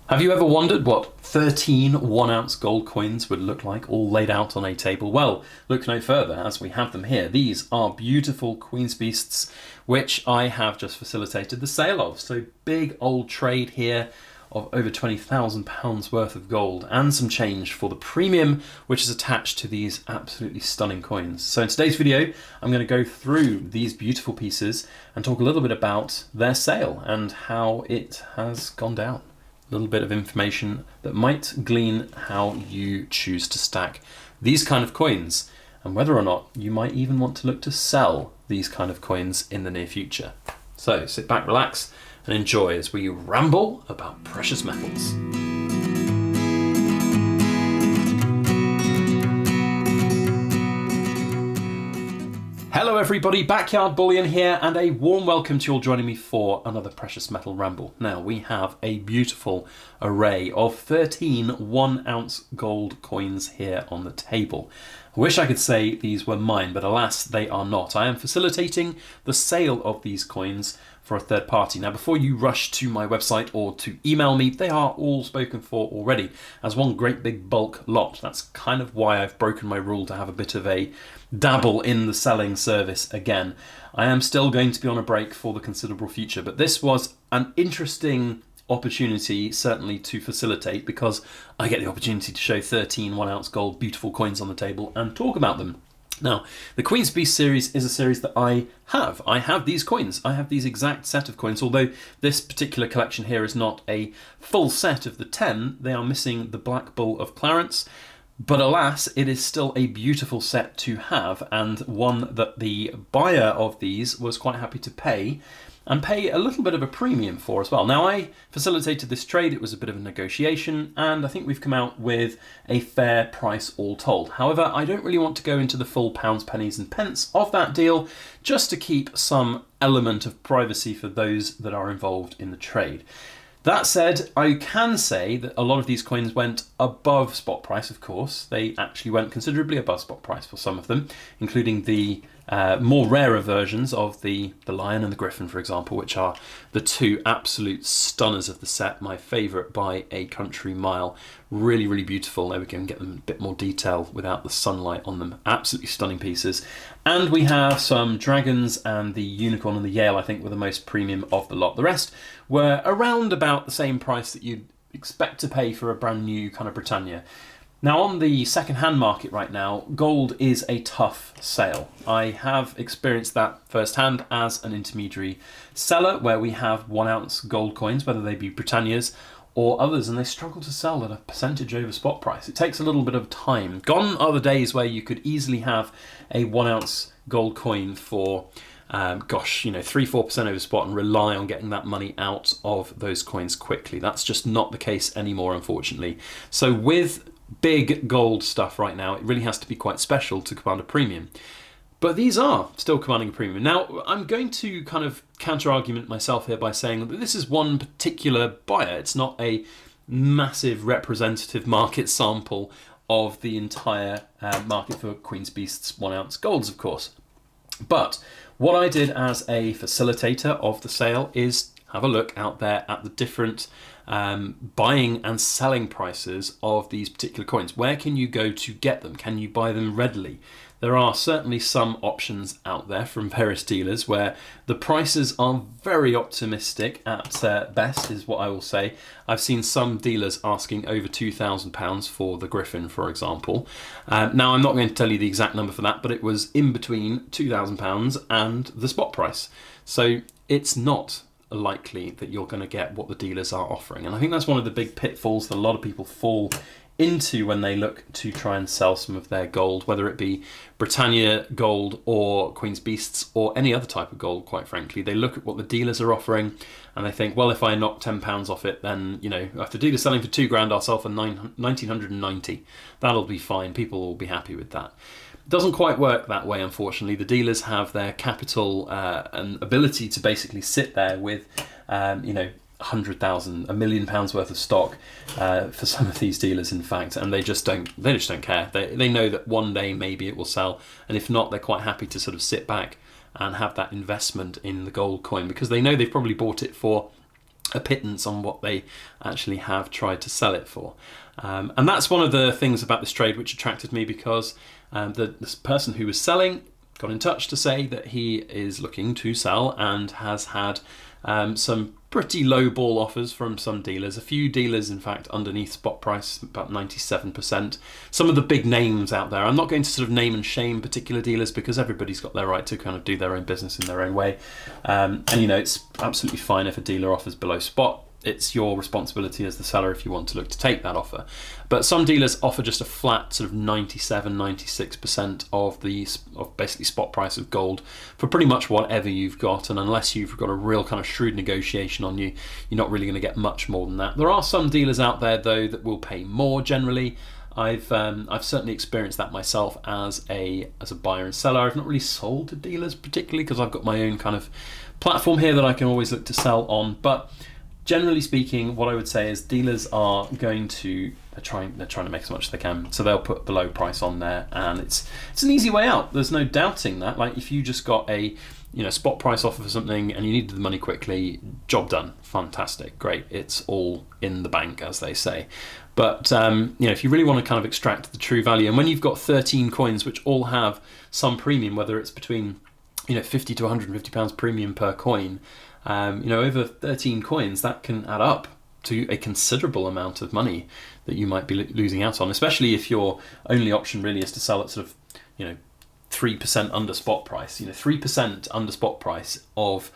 Have you ever wondered what 13 1-ounce gold coins would look like all laid out on a table? Well, look no further as we have them here. These are beautiful Queen's Beasts which I have just facilitated the sale of. So big old trade here of over £20,000 worth of gold and some change for the premium which is attached to these absolutely stunning coins. So in today's video I'm going to go through these beautiful pieces and talk a little bit about their sale and how it has gone down. A little bit of information that might glean how you choose to stack these kind of coins and whether or not you might even want to look to sell these kind of coins in the near future. So sit back, relax and enjoy as we ramble about precious metals. Hello everybody, Backyard Bullion here, and a warm welcome to you all joining me for another precious metal ramble. Now we have a beautiful array of 13 1-ounce gold coins here on the table. I wish I could say these were mine, but alas they are not. I am facilitating the sale of these coins for a third party. Now before you rush to my website or to email me, they are all spoken for already as one great big bulk lot. That's kind of why I've broken my rule to have a bit of a dabble in the selling service again. I am still going to be on a break for the considerable future, but this was an interesting opportunity certainly to facilitate because I get the opportunity to show 13 1-ounce gold beautiful coins on the table and talk about them. Now, the Queen's Beast series is a series that I have. I have these coins. I have these exact set of coins, although this particular collection here is not a full set of the 10. They are missing the Black Bull of Clarence. But alas, it is still a beautiful set to have and one that the buyer of these was quite happy to pay and pay a little bit of a premium for as well. Now I facilitated this trade, it was a bit of a negotiation and I think we've come out with a fair price all told. However, I don't really want to go into the full pounds, pennies and pence of that deal just to keep some element of privacy for those that are involved in the trade. That said, I can say that a lot of these coins went above spot price, of course. They actually went considerably above spot price for some of them, including the more rarer versions of the Lion and the Griffin, for example, which are the two absolute stunners of the set. My favourite by a country mile. Really, really beautiful. There we can get them a bit more detail without the sunlight on them. Absolutely stunning pieces. And we have some Dragons and the Unicorn and the Yale, I think, were the most premium of the lot. The rest were around about the same price that you'd expect to pay for a brand new kind of Britannia. Now on the second-hand market right now, gold is a tough sale. I have experienced that firsthand as an intermediary seller where we have 1-ounce gold coins, whether they be Britannias or others, and they struggle to sell at a percentage over spot price. It takes a little bit of time. Gone are the days where you could easily have a 1-ounce gold coin for 3-4% over spot and rely on getting that money out of those coins quickly. That's just not the case anymore, unfortunately. So with big gold stuff right now, it really has to be quite special to command a premium. But these are still commanding a premium. Now, I'm going to kind of counter-argument myself here by saying that this is one particular buyer. It's not a massive representative market sample of the entire market for Queen's Beasts 1-ounce golds, of course. But what I did as a facilitator of the sale is have a look out there at the different buying and selling prices of these particular coins. Where can you go to get them? Can you buy them readily? There are certainly some options out there from various dealers where the prices are very optimistic at best, is what I will say. I've seen some dealers asking over £2,000 for the Griffin, for example. Now, I'm not going to tell you the exact number for that, but it was in between £2,000 and the spot price. So it's not likely that you're going to get what the dealers are offering. And I think that's one of the big pitfalls that a lot of people fall into when they look to try and sell some of their gold, whether it be Britannia gold or Queen's Beasts or any other type of gold, quite frankly. They look at what the dealers are offering and they think, well, if I knock £10 off it, then, you know, if the dealer's selling for £2,000, I'll sell for 1,990. That'll be fine. People will be happy with that. It doesn't quite work that way, unfortunately. The dealers have their capital and ability to basically sit there with, 100,000, £1 million worth of stock for some of these dealers, in fact, and they just don't care. They know that one day maybe it will sell, and if not, they're quite happy to sort of sit back and have that investment in the gold coin because they know they've probably bought it for a pittance on what they actually have tried to sell it for. And that's one of the things about this trade which attracted me, because this person who was selling got in touch to say that he is looking to sell and has had some pretty low ball offers from some dealers. A few dealers, in fact, underneath spot price, about 97%. Some of the big names out there. I'm not going to sort of name and shame particular dealers, because everybody's got their right to kind of do their own business in their own way. And you know, it's absolutely fine if a dealer offers below spot. It's your responsibility as the seller if you want to look to take that offer. But some dealers offer just a flat sort of 97, 96% of basically spot price of gold for pretty much whatever you've got. And unless you've got a real kind of shrewd negotiation on you, you're not really going to get much more than that. There are some dealers out there though that will pay more generally. I've certainly experienced that myself as a buyer and seller. I've not really sold to dealers particularly because I've got my own kind of platform here that I can always look to sell on. But generally speaking, what I would say is dealers are going to they're trying to make as much as they can, so they'll put below price on there, and it's an easy way out. There's no doubting that. Like if you just got a spot price offer for something and you needed the money quickly, job done, fantastic, great, it's all in the bank, as they say. But if you really want to kind of extract the true value, and when you've got 13 coins which all have some premium, whether it's between 50 to 150 pounds premium per coin. Over 13 coins, that can add up to a considerable amount of money that you might be losing out on, especially if your only option really is to sell at sort of 3% under spot price. 3% under spot price of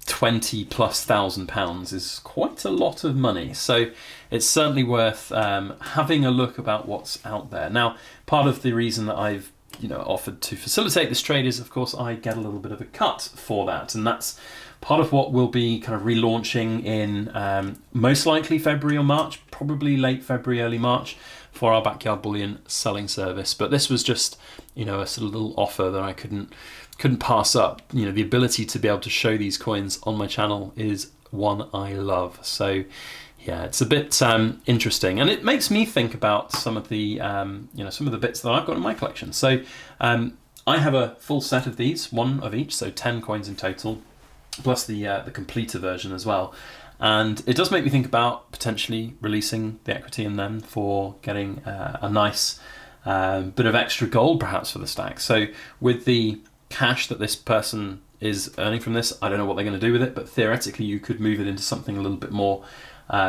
20,000+ pounds is quite a lot of money. So it's certainly worth having a look about what's out there. Now, part of the reason that I've offered to facilitate this trade is, of course, I get a little bit of a cut for that, and that's part of what we'll be kind of relaunching in most likely February or March, probably late February, early March, for our Backyard Bullion selling service. But this was just a sort of little offer that I couldn't pass up. The ability to be able to show these coins on my channel is one I love. So yeah, it's a bit interesting, and it makes me think about some of the some of the bits that I've got in my collection. So I have a full set of these, one of each, so 10 coins in total, plus the completer version as well. And it does make me think about potentially releasing the equity in them for getting a nice bit of extra gold perhaps for the stack. So with the cash that this person is earning from this, I don't know what they're going to do with it, but theoretically you could move it into something a little bit more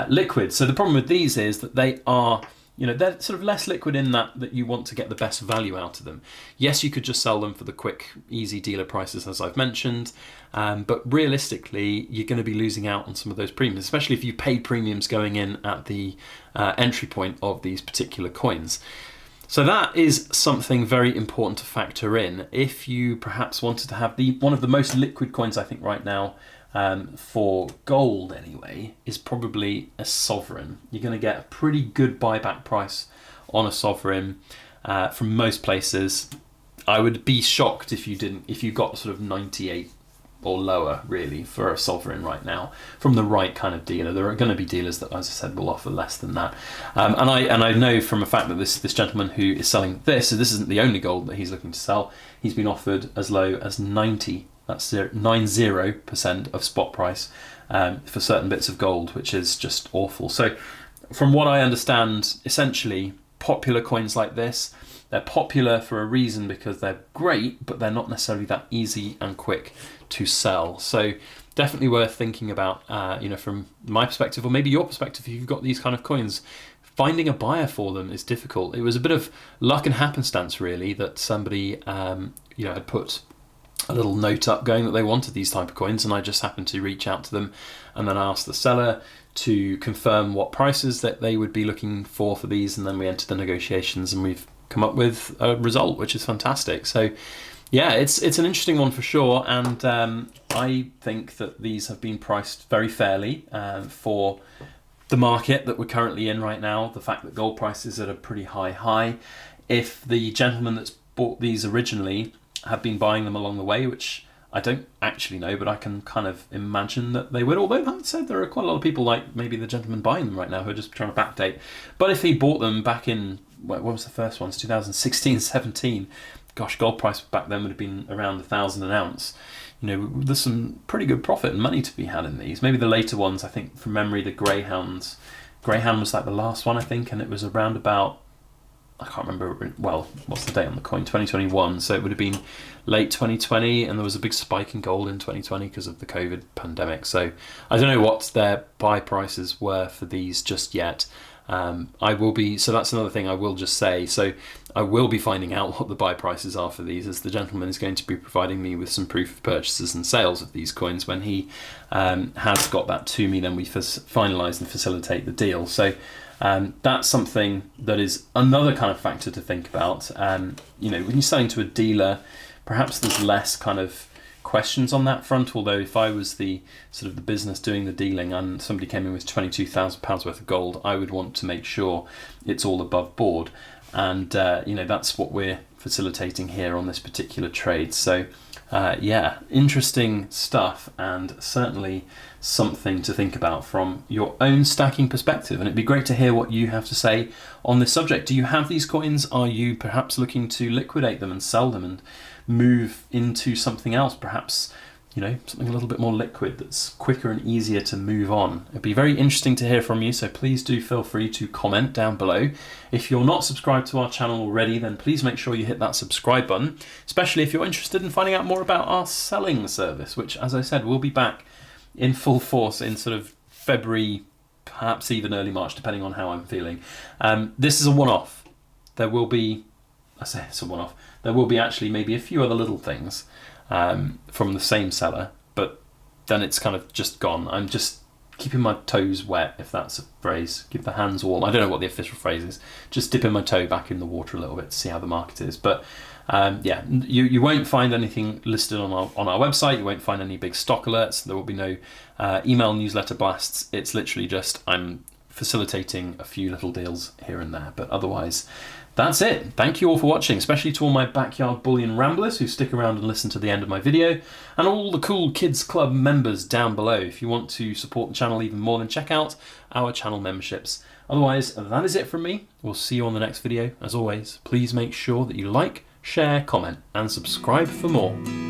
liquid. So the problem with these is that they are, they're sort of less liquid in that you want to get the best value out of them. Yes, you could just sell them for the quick, easy dealer prices, as I've mentioned, but realistically, you're going to be losing out on some of those premiums, especially if you paid premiums going in at the entry point of these particular coins. So that is something very important to factor in if you perhaps wanted to have one of the most liquid coins, I think, right now, for gold anyway, is probably a sovereign. You're going to get a pretty good buyback price on a sovereign from most places. I would be shocked if you got sort of 98 or lower really for a sovereign right now from the right kind of dealer. There are going to be dealers that, as I said, will offer less than that. And I know from a fact that this gentleman who is selling this isn't the only gold that he's looking to sell. He's been offered as low as 90. That's 90% of spot price for certain bits of gold, which is just awful. So from what I understand, essentially popular coins like this, they're popular for a reason because they're great, but they're not necessarily that easy and quick to sell. So definitely worth thinking about, from my perspective, or maybe your perspective, if you've got these kind of coins. Finding a buyer for them is difficult. It was a bit of luck and happenstance, really, that somebody had put a little note up going that they wanted these type of coins, and I just happened to reach out to them, and then I asked the seller to confirm what prices that they would be looking for these, and then we entered the negotiations, and we've come up with a result which is fantastic. So yeah, it's an interesting one for sure, and I think that these have been priced very fairly for the market that we're currently in right now. The fact that gold price is at a pretty high. If the gentleman that's bought these originally have been buying them along the way, which I don't actually know, but I can kind of imagine that they would, although that said, there are quite a lot of people like maybe the gentleman buying them right now who are just trying to backdate. But if he bought them back in, what was the first ones, 2016, 17, gosh, gold price back then would have been around 1,000 an ounce. there's some pretty good profit and money to be had in these. Maybe the later ones, I think from memory, the Greyhound was like the last one, I think, and it was around about, I can't remember, well, what's the date on the coin? 2021, so it would have been late 2020, and there was a big spike in gold in 2020 because of the COVID pandemic. So I don't know what their buy prices were for these just yet. So that's another thing I will just say. So I will be finding out what the buy prices are for these, as the gentleman is going to be providing me with some proof of purchases and sales of these coins. When he has got that to me, then we finalise and facilitate the deal. So that's something that is another kind of factor to think about. When you're selling to a dealer, perhaps there's less kind of questions on that front, although if I was the business doing the dealing and somebody came in with £22,000 worth of gold, I would want to make sure it's all above board, and that's what we're facilitating here on this particular trade. So interesting stuff, and certainly something to think about from your own stacking perspective. And it'd be great to hear what you have to say on this subject. Do you have these coins? Are you perhaps looking to liquidate them and sell them and move into something else, perhaps something a little bit more liquid that's quicker and easier to move on? It'd be very interesting to hear from you, so please do feel free to comment down below. If you're not subscribed to our channel already, then please make sure you hit that subscribe button, especially if you're interested in finding out more about our selling service, which, as I said, will be back in full force in sort of February, perhaps even early March, depending on how I'm feeling. This is a one-off. There will be actually maybe a few other little things from the same seller, but then it's kind of just gone. I'm just keeping my toes wet, if that's a phrase. Keep the hands warm. I don't know what the official phrase is. Just dipping my toe back in the water a little bit to see how the market is. But you won't find anything listed on our website. You won't find any big stock alerts. There will be no email newsletter blasts. It's literally just I'm facilitating a few little deals here and there. But otherwise, that's it. Thank you all for watching, especially to all my Backyard Bullion ramblers who stick around and listen to the end of my video, and all the cool Kids Club members down below. If you want to support the channel even more, then check out our channel memberships. Otherwise, that is it from me. We'll see you on the next video. As always, please make sure that you like, share, comment, and subscribe for more.